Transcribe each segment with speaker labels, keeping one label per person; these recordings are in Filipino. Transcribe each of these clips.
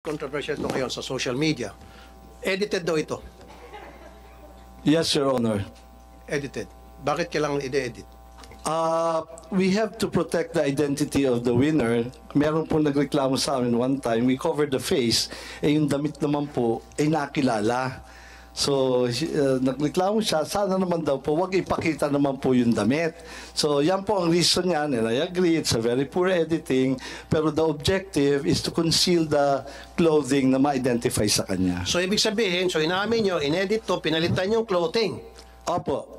Speaker 1: Controversial ito ngayon sa social media. Edited daw ito.
Speaker 2: Yes, Your Honor.
Speaker 1: Edited. Bakit kailangan i-edit?
Speaker 2: We have to protect the identity of the winner. Meron po nagreklamo sa amin one time, we covered the face, yung damit naman po ay nakilala. So, nagreklamo siya, sana naman daw po, wag ipakita naman po yung damit. So, yan po ang reason niyan, and I agree, it's a very poor editing, pero the objective is to conceal the clothing na ma-identify sa kanya.
Speaker 1: So, ibig sabihin, so inamin nyo, inedit to, pinalitan yung clothing.
Speaker 2: Opo.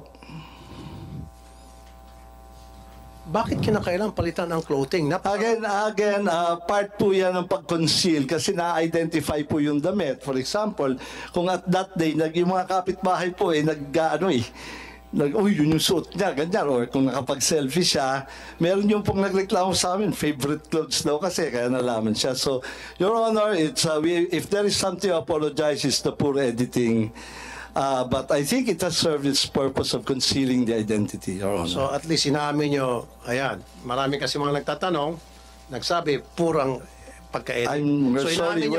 Speaker 1: Bakit kinakailangan palitan ang clothing?
Speaker 2: Again, part po yan ng pag-conceal kasi na-identify po yung damit. For example, kung at that day, yung mga kapitbahay po uy, yun yung suot niya, ganyan. Or kung nakapag-selfie siya, meron yung pong nagreklamo sa amin, favorite clothes daw kasi, kaya nalaman siya. So, Your Honor, if there is something to apologize, it's the poor editing. But I think it has served its purpose of concealing the identity, Your Honor.
Speaker 1: So, at least inamin nyo, ayan, marami kasi mga nagtatanong, nagsabi, purang pagka-edit.
Speaker 2: I'm
Speaker 1: So,
Speaker 2: sorry,
Speaker 1: inamin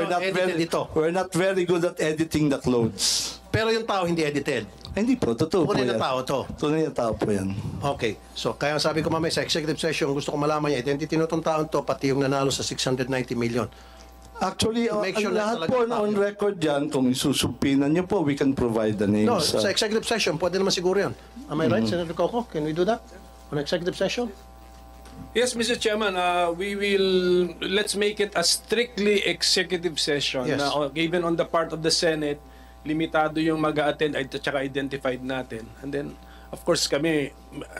Speaker 1: nyo,
Speaker 2: we're not very good at editing the clothes.
Speaker 1: Pero yung tao hindi edited.
Speaker 2: Hindi po, totoo po
Speaker 1: Tunay
Speaker 2: yan.
Speaker 1: na tao to.
Speaker 2: Tunay na tao po yan.
Speaker 1: Okay. So, kaya sabi ko mamaya sa executive session, gusto ko malaman niya, identity nitong taon to, pati yung nanalo sa 690 million.
Speaker 2: Actually,
Speaker 1: Make sure na
Speaker 2: lahat
Speaker 1: talaga
Speaker 2: po
Speaker 1: tao
Speaker 2: on
Speaker 1: yun.
Speaker 2: record yan, kung isusumpinan niyo po, we can provide the names.
Speaker 1: No, sa executive session, pwede naman siguro yan. Am I right, Senator Coco? Can we do that? On executive session?
Speaker 3: Yes, Mr. Chairman, let's make it a strictly executive session.
Speaker 1: Yes.
Speaker 3: Na, even on the part of the Senate, limitado yung mag-a-attend at saka identified natin. And then, of course, kami,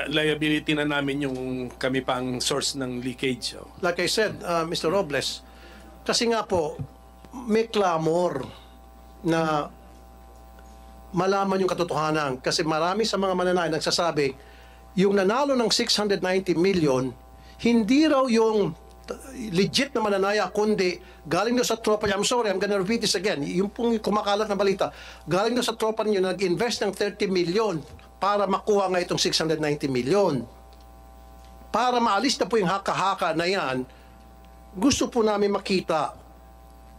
Speaker 3: liability na namin yung kami pang source ng leakage. So.
Speaker 1: Like I said, Mr. Robles, kasi nga po, may clamor na malaman yung katotohanan. Kasi marami sa mga mananayan nagsasabi, yung nanalo ng 690 million, hindi raw yung legit na mananaya, kundi galing doon sa tropa niya. I'm sorry, I'm gonna repeat this again. Yung pong kumakalat na balita, galing doon sa tropa niyo, nag-invest ng 30 million para makuha nga itong 690 million. Para maalis na po yung haka-haka na yan, gusto po namin makita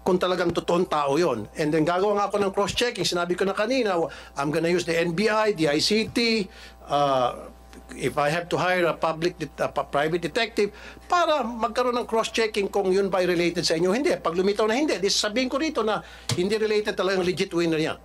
Speaker 1: kung talagang totoong tao yon. And then gagawa nga ako ng cross-checking. Sinabi ko na kanina, I'm gonna use the NBI, the ICT, if I have to hire a private detective, para magkaroon ng cross-checking kung yun ba related sa inyo. Hindi. Pag lumitaw na hindi, sabihin ko rito na hindi related talagang legit winner yan.